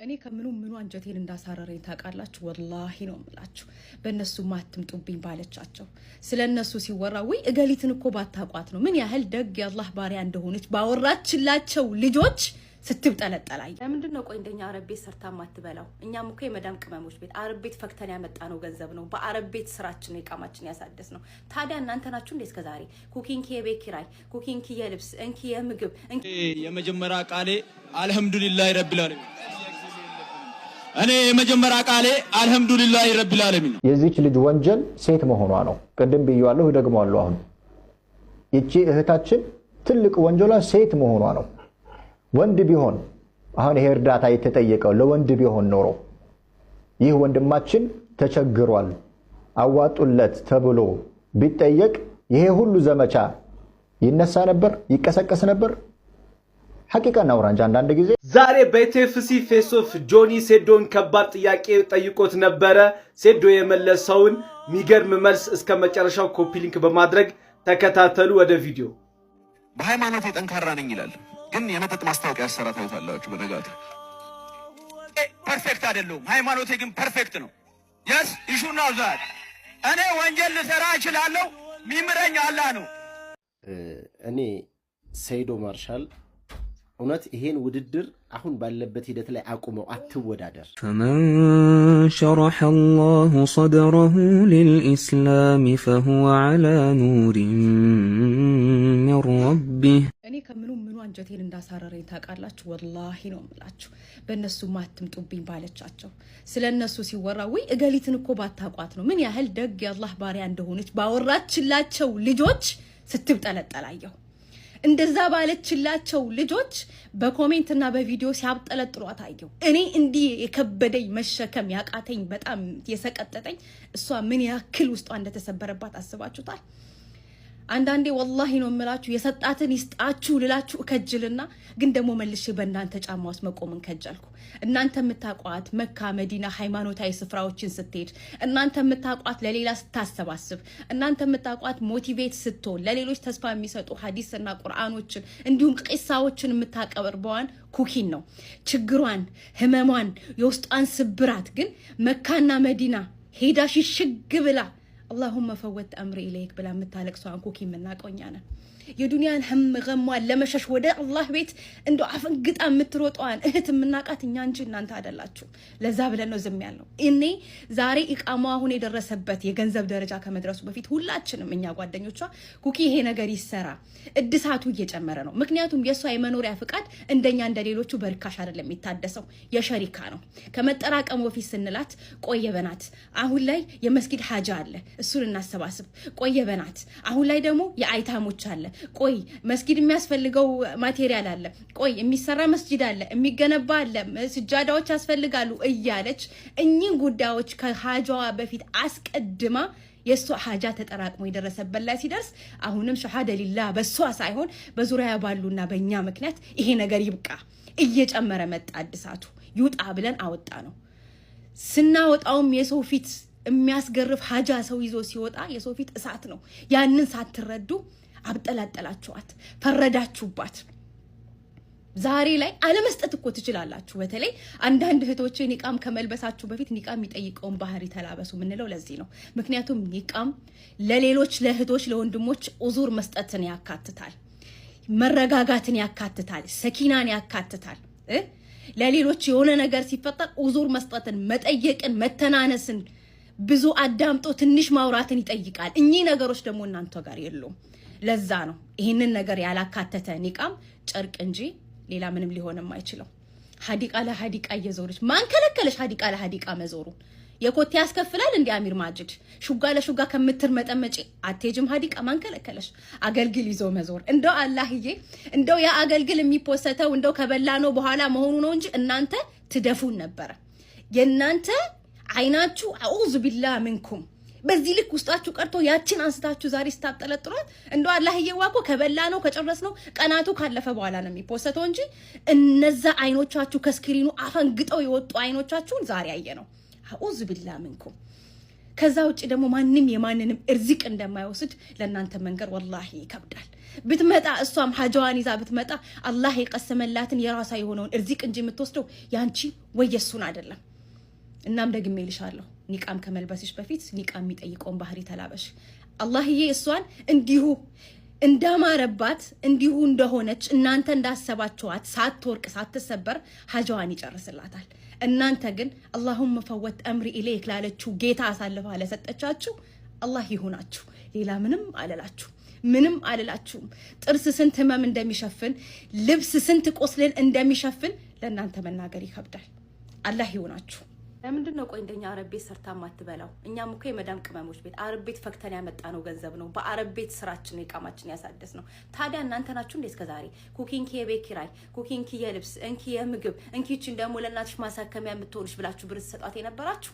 እኔ ከምኑ አንጀቴን እንዳሳረረኝ ታውቃላችሁ? ወላሂ ነው የምላችሁ። በእነሱ ማትምጡብኝ ባለቻቸው ስለነሱ ሲወራ ወይ እገሊትን እኮ ባታቋት ነው ምን ያህል ደግ የአላህ ባሪያ እንደሆነች ባወራችላቸው ልጆች ስትብጠለጠላይ። ለምንድን ነው ቆይ እንደኛ አረብ ቤት ሰርታ ማትበላው? እኛም እኮ የመዳም ቅመሞች ቤት አረብ ቤት ፈክተን ያመጣ ነው ገንዘብ ነው በአረብ ቤት ስራችን ነው የቃማችን ያሳደስ ነው። ታዲያ እናንተ ናችሁ እንዴ እስከዛሬ ኩኪንግ የቤት ኪራይ፣ ኩኪንግ የልብስ፣ እንኪ የምግብ የመጀመሪያ ቃሌ አልহামዱሊላሂ ረቢል ዓለሚን። እኔ የመጀመሪያ ቃሌ አልহামዱሊላሂ ረቢል ዓለሚን። የዚች ልጅ ወንጀል ሴት መሆኗ ነው። ቅድም ብያለሁ ደግሞአለሁ። አሁን እቺ እህታችን ትልቅ ወንጀሏ ሴት መሆኗ ነው። ወንድ ቢሆን አሁን ይሄ እርዳታ የተጠየቀው ለወንድ ቢሆን ኖሮ ይህ ወንድማችን ተቸግሯል አዋጡለት ተብሎ ቢጠየቅ ይሄ ሁሉ ዘመቻ ይነሳ ነበር፣ ይቀሰቀስ ነበር። ሐቂቃ ነው ራንጃ አንዳንድ ጊዜ ዛሬ በቲኤፍሲ ፌስ ኦፍ ጆኒ ሴዶን ከባድ ጥያቄ ጠይቆት ነበረ። ሴዶ የመለሰውን ሚገርም መልስ እስከ መጨረሻው ኮፒ ሊንክ በማድረግ ተከታተሉ። ወደ ቪዲዮ። በሃይማኖት ጠንካራ ነኝ ይላል፣ ግን የመጠጥ ማስታወቂያ ያሰራ ታዩታላችሁ። በነጋቱ ፐርፌክት አይደለም፣ ሃይማኖቴ ግን ፐርፌክት ነው። yes you should know that እኔ ወንጀል ልሰራ እችላለሁ፣ ሚምረኝ አላህ ነው። እኔ ሰይዶ ማርሻል እውነት ይሄን ውድድር አሁን ባለበት ሂደት ላይ አቁመው አትወዳደር። فمن شرح الله صدره للإسلام فهو على نور من ربه እኔ ከምኑ አንጀቴን እንዳሳረረኝ ታውቃላችሁ? ወላሂ ነው የምላችሁ። በእነሱ ማትምጡብኝ ባለቻቸው ስለነሱ ሲወራ ወይ እገሊትን እኮ ባታቋት ነው ምን ያህል ደግ የአላህ ባሪያ እንደሆነች ባወራችላቸው ልጆች ስትብጠለጠላየው። እንደዛ ባለችላቸው ልጆች በኮሜንትና በቪዲዮ ሲያብጠለጥሏት አየው። እኔ እንዲህ የከበደኝ መሸከም ያቃተኝ በጣም የሰቀጠጠኝ እሷ ምን ያክል ውስጧ እንደተሰበረባት አስባችሁታል? አንዳንዴ ወላሂ ነው የምላችሁ የሰጣትን ይስጣችሁ ልላችሁ እከጅልና ግን ደግሞ መልሼ በእናንተ ጫማ ውስጥ መቆምን ከጀልኩ። እናንተ የምታቋት መካ መዲና ሃይማኖታዊ ስፍራዎችን ስትሄድ፣ እናንተ የምታቋት ለሌላ ስታሰባስብ፣ እናንተ የምታቋት ሞቲቬት ስትሆን ለሌሎች ተስፋ የሚሰጡ ሐዲስና ቁርአኖችን እንዲሁም ቂሳዎችን የምታቀርበዋን ኩኪን ነው። ችግሯን፣ ህመሟን፣ የውስጧን ስብራት ግን መካና መዲና ሄዳ ሽሽግ ብላ اللهم فوت أمري إليك بلا متالك سواء كوكي منا قونيانا የዱንያን ህም ገሟን ለመሸሽ ወደ አላህ ቤት እንደው አፈንግጣ የምትሮጣን እህት ምናቃት እኛ እንጂ እናንተ አይደላችሁ። ለዛ ብለን ነው ዝም ያልነው። እኔ ዛሬ ኢቃማው አሁን የደረሰበት የገንዘብ ደረጃ ከመድረሱ በፊት ሁላችንም እኛ ጓደኞቿ ኩኪ ይሄ ነገር ይሰራ እድሳቱ እየጨመረ ነው። ምክንያቱም የሷ የመኖሪያ ፍቃድ እንደኛ እንደሌሎቹ በርካሽ አይደለም የሚታደሰው፣ የሸሪካ ነው። ከመጠራቀም በፊት ስንላት ቆየ በናት አሁን ላይ የመስጊድ ሐጃ አለ እሱን እናሰባስብ፣ ቆየ በናት አሁን ላይ ደግሞ የአይታሞች አለ፣ ቆይ መስጊድ የሚያስፈልገው ማቴሪያል አለ፣ ቆይ የሚሰራ መስጊድ አለ፣ የሚገነባ አለ፣ ስጃዳዎች ያስፈልጋሉ እያለች እኚህን ጉዳዮች ከሐጃዋ በፊት አስቀድማ የሷ ሐጃ ተጠራቅሞ የደረሰበት ላይ ሲደርስ አሁንም ሸሃደ ሊላህ በሷ ሳይሆን በዙሪያ ባሉና በእኛ ምክንያት ይሄ ነገር ይብቃ እየጨመረ መጣ። አድሳቱ ይውጣ ብለን አወጣ ነው። ስናወጣውም የሰው ፊት የሚያስገርፍ ሐጃ ሰው ይዞ ሲወጣ የሰው ፊት እሳት ነው። ያንን ሳትረዱ አብጠላጠላችኋት፣ ፈረዳችሁባት። ዛሬ ላይ አለመስጠት እኮ ትችላላችሁ። በተለይ አንዳንድ እህቶቼ ኒቃም ከመልበሳችሁ በፊት ኒቃም የሚጠይቀውን ባህሪ ተላበሱ ምንለው ለዚህ ነው። ምክንያቱም ኒቃም ለሌሎች ለእህቶች ለወንድሞች ኡዙር መስጠትን ያካትታል፣ መረጋጋትን ያካትታል፣ ሰኪናን ያካትታል። ለሌሎች የሆነ ነገር ሲፈጠር ኡዙር መስጠትን፣ መጠየቅን፣ መተናነስን፣ ብዙ አዳምጦ ትንሽ ማውራትን ይጠይቃል። እኚህ ነገሮች ደግሞ እናንተ ጋር የሉም። ለዛ ነው ይሄንን ነገር ያላካተተ ኒቃም ጨርቅ እንጂ ሌላ ምንም ሊሆንም አይችልም። ሐዲቃ ለሐዲቃ እየዞረች ማን ከለከለሽ? ሐዲቃ ለሐዲቃ መዞሩ የኮቴ ያስከፍላል እንዴ? አሚር ማጅድ ሹጋ ለሹጋ ከምትር መጠመጪ አትሄጂም ሐዲቃ ማን ከለከለሽ? አገልግል ይዞ መዞር እንደው አላህዬ እንደው ያ አገልግል የሚፖሰተው እንደው ከበላ ነው በኋላ መሆኑ ነው እንጂ እናንተ ትደፉን ነበር። የናንተ አይናችሁ አዑዙ ቢላህ ሚንኩም በዚህ ልክ ውስጣችሁ ቀርቶ ያችን አንስታችሁ ዛሬ ስታጠለጥሯት እንደው አላህዬ ዋቆ ከበላ ነው ከጨረስ ነው ቀናቱ ካለፈ በኋላ ነው የሚፖሰተው እንጂ እነዛ አይኖቻችሁ ከስክሪኑ አፈንግጠው የወጡ አይኖቻችሁን ዛሬ አየ ነው። አዑዙ ቢላህ ሚንኩም። ከዛ ውጪ ደግሞ ማንንም የማንንም እርዝቅ እንደማይወስድ ለእናንተ መንገር ወላሂ ይከብዳል። ብትመጣ እሷም ሐጃዋን ይዛ ብትመጣ አላህ የቀሰመላትን የራሳ የሆነውን እርዚቅ እንጂ የምትወስደው ያንቺ ወይ የሱን አይደለም። እናም ደግሜ ልሻለሁ ኒቃም ከመልበስሽ በፊት ኒቃም የሚጠይቀውን ባህሪ ተላበሽ። አላህዬ እሷን እንዲሁ እንዳማረባት እንዲሁ እንደሆነች እናንተ እንዳሰባችኋት ሳትወርቅ ሳትሰበር ሐጃዋን ይጨርስላታል። እናንተ ግን አላሁመ ፈወት አምሪ ኢለይክ ላለችው ጌታ አሳልፋ ለሰጠቻችሁ አላህ ይሁናችሁ። ሌላ ምንም አልላችሁም። ጥርስ ስንት ህመም እንደሚሸፍን ልብስ ስንት ቆስልን እንደሚሸፍን ለእናንተ መናገር ይከብዳል። አላህ ይሁናችሁ። ለምንድን ነው ቆይ እንደኛ አረብ ቤት ሰርታ ማትበላው? እኛም እኮ የመዳም ቅመሞች ቤት አረብ ቤት ፈክተን ያመጣነው ገንዘብ ነው። በአረብ ቤት ስራችን የቃማችን ያሳደስ ነው። ታዲያ እናንተ ናችሁ እንዴ እስከዛሬ ኩኪንግ የቤት ኪራይ፣ ኩኪንግ የልብስ፣ እንኪ የምግብ፣ እንኪችን ደግሞ ለእናትሽ ማሳከሚያ የምትሆንሽ ብላችሁ ብር ሰጣት የነበራችሁ?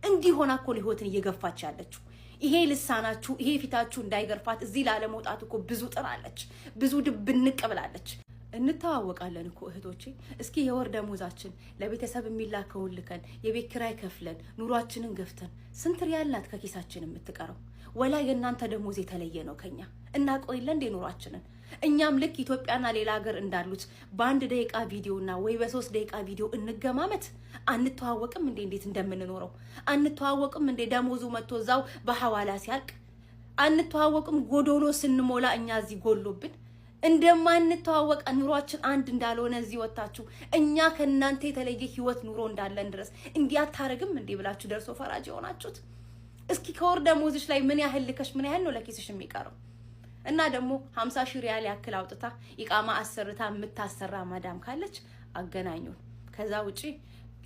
እንዲህ ሆና እኮ ነው ህይወትን እየገፋች ያለችው። ይሄ ልሳናችሁ ይሄ ፊታችሁ እንዳይገርፋት እዚህ ላለመውጣት እኮ ብዙ ጥራለች፣ ብዙ ድብንቅ ብላለች። እንተዋወቃለን እኮ እህቶቼ። እስኪ የወር ደሞዛችን ለቤተሰብ የሚላከውን ልከን የቤት ኪራይ ከፍለን ኑሯችንን ገፍተን ስንት ሪያል ናት ከኪሳችን የምትቀረው? ወላ የእናንተ ደሞዝ የተለየ ነው ከኛ? እናቆይለን እንደ ኑሯችንን። እኛም ልክ ኢትዮጵያና ሌላ ሀገር እንዳሉት በአንድ ደቂቃ ቪዲዮና ወይ በ3 ደቂቃ ቪዲዮ እንገማመት? አንተዋወቅም እንዴ? እንዴት እንደምንኖረው አንተዋወቅም እንዴ? ደሞዙ መጥቶ እዛው በሐዋላ ሲያልቅ አንተዋወቅም? ጎዶሎ ስንሞላ እኛ እዚህ ጎሎብን እንደማንተዋወቅ ኑሯችን አንድ እንዳልሆነ እዚህ ወጣችሁ እኛ ከናንተ የተለየ ህይወት ኑሮ እንዳለን ድረስ እንዲያታረግም እንዴ ብላችሁ ደርሶ ፈራጅ ሆናችሁት? እስኪ ከወር ደሞዝሽ ላይ ምን ያህል ልከሽ ምን ያህል ነው ለኪስሽ የሚቀረው? እና ደግሞ 50 ሺህ ሪያል ያክል አውጥታ ኢቃማ አሰርታ የምታሰራ ማዳም ካለች አገናኙን። ከዛ ውጪ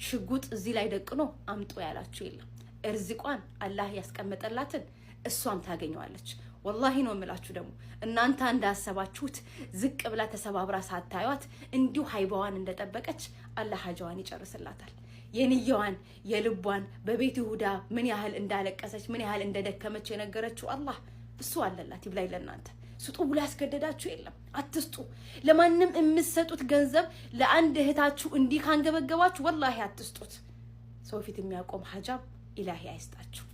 ሽጉጥ እዚህ ላይ ደቅኖ አምጦ ያላችሁ የለም። እርዝቋን አላህ ያስቀመጠላትን እሷም ታገኘዋለች። ወላሂ ነው የምላችሁ። ደግሞ እናንተ እንዳሰባችሁት ዝቅ ብላ ተሰባብራ ሳታዩት እንዲሁ ሃይባዋን እንደጠበቀች አላህ ሐጃዋን ይጨርስላታል። የንያዋን የልቧን በቤት ይሁዳ ምን ያህል እንዳለቀሰች ምን ያህል እንደደከመች የነገረችው አላህ እሱ አለላት። ይብላይ ለእናንተ ስጡ ብሎ ያስገደዳችሁ የለም። አትስጡ። ለማንም የምትሰጡት ገንዘብ ለአንድ እህታችሁ እንዲህ ካንገበገባችሁ ወላሂ አትስጡት። ሰው ፊት የሚያቆም ሐጃብ ኢላሂ አይስጣችሁ።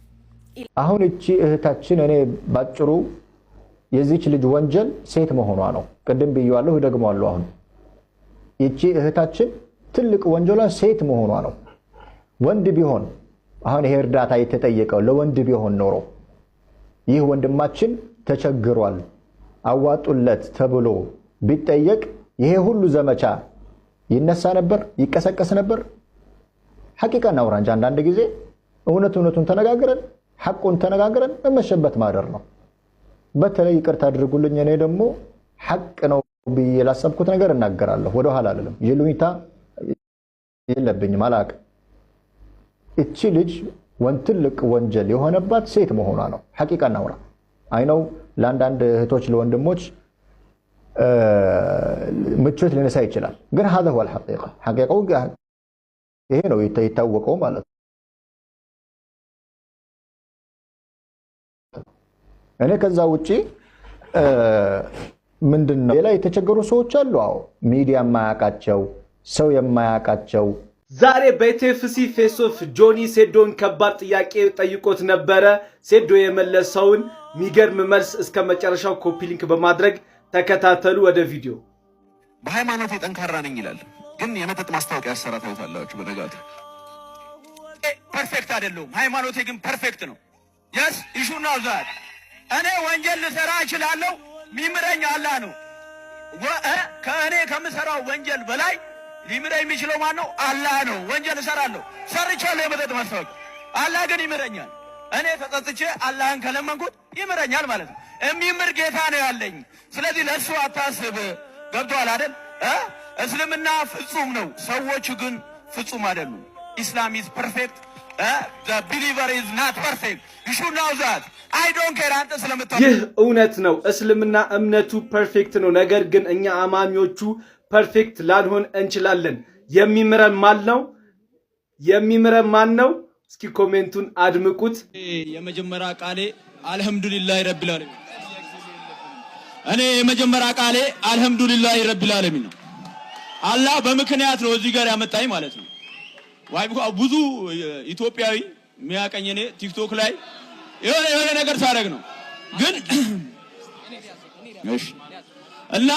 አሁን እቺ እህታችን እኔ ባጭሩ የዚች ልጅ ወንጀል ሴት መሆኗ ነው። ቅድም ብየዋለሁ ደግሞአለሁ። አሁን እቺ እህታችን ትልቅ ወንጀሏ ሴት መሆኗ ነው። ወንድ ቢሆን አሁን ይሄ እርዳታ የተጠየቀው ለወንድ ቢሆን ኖሮ ይህ ወንድማችን ተቸግሯል አዋጡለት ተብሎ ቢጠየቅ ይሄ ሁሉ ዘመቻ ይነሳ ነበር፣ ይቀሰቀስ ነበር። ሐቂቃ ነው እንጂ አንዳንድ ጊዜ እውነቱን ተነጋግረን ሐቁን ተነጋግረን መመሸበት ማደር ነው። በተለይ ይቅርታ አድርጉልኝ እኔ ደግሞ ሐቅ ነው ብዬ ላሰብኩት ነገር እናገራለሁ። ወደ ኋላ አይደለም። ይሉኝታ የለብኝም አላቅ። እቺ ልጅ ትልቅ ወንጀል የሆነባት ሴት መሆኗ ነው። ሐቂቃ ነው። አይነው ለአንዳንድ እህቶች ለወንድሞች ምቾት ሊነሳ ይችላል፣ ግን هذا هو الحقيقة ሐቂቃው ይሄ ነው የታወቀው ማለት ነው። እኔ ከዛ ውጪ ምንድነው ሌላ የተቸገሩ ሰዎች አሉ። አዎ ሚዲያ የማያውቃቸው ሰው የማያውቃቸው። ዛሬ በቲኤፍሲ ፌስ ኦፍ ጆኒ ሴዶን ከባድ ጥያቄ ጠይቆት ነበረ። ሴዶ የመለሰውን ሚገርም መልስ እስከ መጨረሻው ኮፒ ሊንክ በማድረግ ተከታተሉ። ወደ ቪዲዮ። በሃይማኖት ጠንካራ ነኝ ይላል፣ ግን የመጠጥ ማስታወቂያ ያሰራ ታዩታላችሁ። በነጋቱ ፐርፌክት አይደለም፣ ሃይማኖቴ ግን ፐርፌክት ነው። yes you should know that እኔ ወንጀል ልሰራ እችላለሁ፣ ሚምረኝ አላህ ነው። ከእኔ ከምሰራው ወንጀል በላይ ሊምረኝ የሚችለው ማን ነው? አላህ ነው። ወንጀል እሰራለሁ፣ ሰርቻለሁ የመጠጥ ማስታወቂያ፣ አላህ ግን ይምረኛል። እኔ ተጸጽቼ አላህን ከለመንኩት ይምረኛል ማለት ነው። የሚምር ጌታ ነው ያለኝ። ስለዚህ ለእሱ አታስብ። ገብቶሃል አይደል? እስልምና ፍጹም ነው፣ ሰዎች ግን ፍጹም አይደሉም። ኢስላም ኢዝ ፐርፌክት፣ the believer is not perfect. you should know that. I don't care አንተ ስለምታውቅ። ይህ እውነት ነው። እስልምና እምነቱ ፐርፌክት ነው። ነገር ግን እኛ አማኞቹ ፐርፌክት ላንሆን እንችላለን። የሚምረን ማን ነው? የሚምረን ማን ነው? እስኪ ኮሜንቱን አድምቁት። የመጀመሪያ ቃሌ አልহামዱሊላሂ ረቢል ዓለሚን። እኔ የመጀመሪያ ቃሌ አልহামዱሊላሂ ረቢል ዓለሚን ነው። አላህ በምክንያት ነው እዚህ ጋር ያመጣኝ ማለት ነው። ብዙ ኢትዮጵያዊ የሚያቀኝ እኔ ቲክቶክ ላይ የሆነ ነገር ሳደርግ ነው። ግን እሺ እና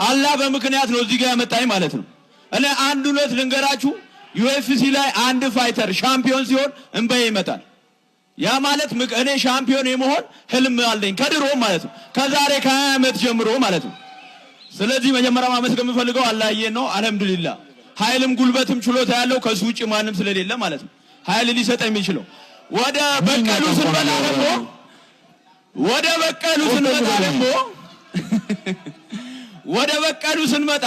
አላህ በምክንያት ነው እዚህ ጋር ያመጣኝ ማለት ነው። እኔ አንድ ሁለት ልንገራችሁ UFC ላይ አንድ ፋይተር ሻምፒዮን ሲሆን እንበይ ይመጣል። ያ ማለት እኔ ሻምፒዮን የመሆን ህልም አለኝ ከድሮ ማለት ነው ከዛሬ ከ20 ዓመት ጀምሮ ማለት ነው። ስለዚህ መጀመሪያ ማመስገን የምፈልገው አላህዬን ነው። አልহামዱሊላህ ኃይልም ጉልበትም ችሎታ ያለው ከሱ ውጪ ማንም ስለሌለ ማለት ነው ኃይል ሊሰጥ የሚችለው። ወደ በቀሉ ስንመጣ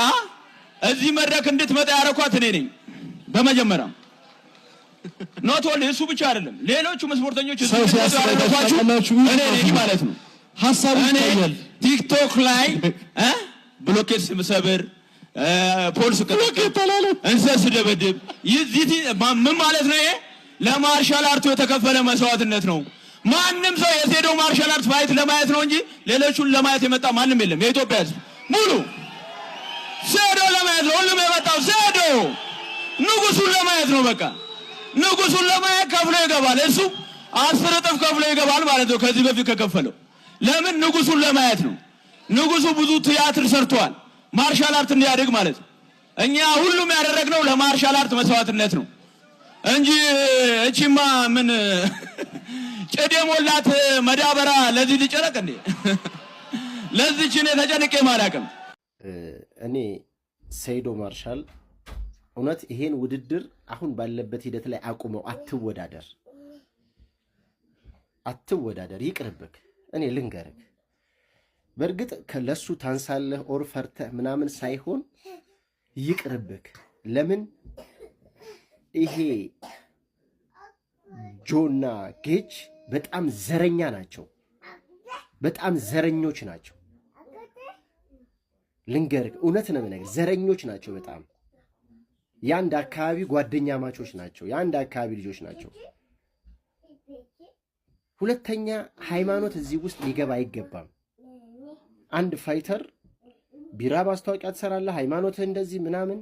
እዚህ መድረክ እንድትመጣ ያረኳት እኔ ነኝ በመጀመሪያ። ኖት ኦንሊ እሱ ብቻ አይደለም ሌሎቹም ስፖርተኞች እዚህ ያረኳችሁ እኔ ነኝ ማለት ነው። ሐሳቡ ይታያል ቲክቶክ ላይ ብሎኬት ስብሰብር ፖሊስ ከተከተላለ እንሰስ ደበደብ ይዚህ ምን ማለት ነው? ይሄ ለማርሻል አርቱ የተከፈለ መስዋዕትነት ነው። ማንም ሰው የሴዶ ማርሻል አርት ፋይት ለማየት ነው እንጂ ሌሎቹን ለማየት የመጣ ማንም የለም። የኢትዮጵያ ሕዝብ ሙሉ ሴዶ ለማየት ነው ሁሉም የመጣው ሴዶ ንጉሱን ለማየት ነው። በቃ ንጉሱን ለማየት ከፍሎ ይገባል። እሱ 10 እጥፍ ከፍሎ ይገባል ማለት ነው ከዚህ በፊት ከከፈለው። ለምን? ንጉሱን ለማየት ነው። ንጉሱ ብዙ ቲያትር ሰርቷል ማርሻል አርት እንዲያድግ ማለት ነው። እኛ ሁሉም ያደረግነው ለማርሻል አርት መስዋዕትነት ነው እንጂ እቺማ ምን ጭድ የሞላት መዳበራ ለዚህ ሊጨረቅ እንዴ? ለዚህች እኔ ተጨንቄ ማላቅም። እኔ ሰይዶ ማርሻል እውነት ይሄን ውድድር አሁን ባለበት ሂደት ላይ አቁመው አትወዳደር፣ ይቅርብክ። እኔ ልንገርክ በእርግጥ ከለሱ ታንሳለህ ኦር ፈርተህ ምናምን ሳይሆን ይቅርብክ። ለምን ይሄ ጆና ጌች በጣም ዘረኛ ናቸው፣ በጣም ዘረኞች ናቸው። ልንገርክ እውነት ነው የምነግርህ፣ ዘረኞች ናቸው በጣም። የአንድ አካባቢ ጓደኛ ማቾች ናቸው፣ የአንድ አካባቢ ልጆች ናቸው። ሁለተኛ ሃይማኖት እዚህ ውስጥ ሊገባ አይገባም። አንድ ፋይተር ቢራ ማስታወቂያ ትሰራለህ፣ ሃይማኖትህ እንደዚህ ምናምን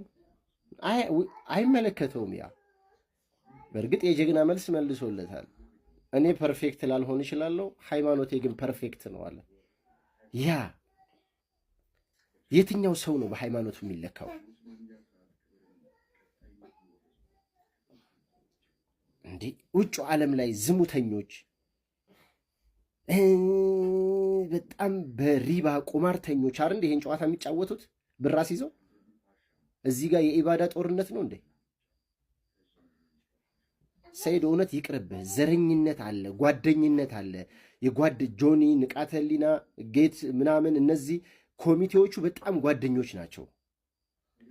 አይመለከተውም። ያ በእርግጥ የጀግና መልስ መልሶለታል። እኔ ፐርፌክት ላልሆን እችላለሁ፣ ሃይማኖቴ ግን ፐርፌክት ነው አለ። ያ የትኛው ሰው ነው በሃይማኖቱ የሚለካው? እንዴ ውጭ ዓለም ላይ ዝሙተኞች፣ በጣም በሪባ ቁማርተኞች አይደል ይሄን ጨዋታ የሚጫወቱት ብራስ ይዘው። እዚህ ጋር የኢባዳ ጦርነት ነው እንዴ? ሰይድ እውነት ይቅርብህ። ዘረኝነት አለ፣ ጓደኝነት አለ። የጓድ ጆኒ ንቃተሊና ጌት ምናምን እነዚህ ኮሚቴዎቹ በጣም ጓደኞች ናቸው።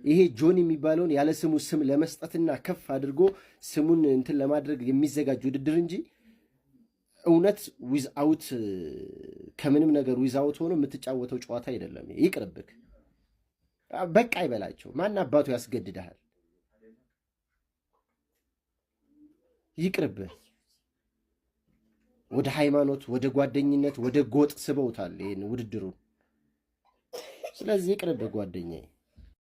ይሄ ጆኒ የሚባለውን ያለ ስሙ ስም ለመስጠትና ከፍ አድርጎ ስሙን እንትን ለማድረግ የሚዘጋጅ ውድድር እንጂ እውነት ዊዝአውት ከምንም ነገር ዊዝአውት ሆኖ የምትጫወተው ጨዋታ አይደለም። ይቅርብክ፣ በቃ ይበላቸው። ማን አባቱ ያስገድድሃል? ይቅርብህ። ወደ ሃይማኖት፣ ወደ ጓደኝነት፣ ወደ ጎጥ ስበውታል ይሄን ውድድሩን። ስለዚህ ይቅርብህ ጓደኛዬ።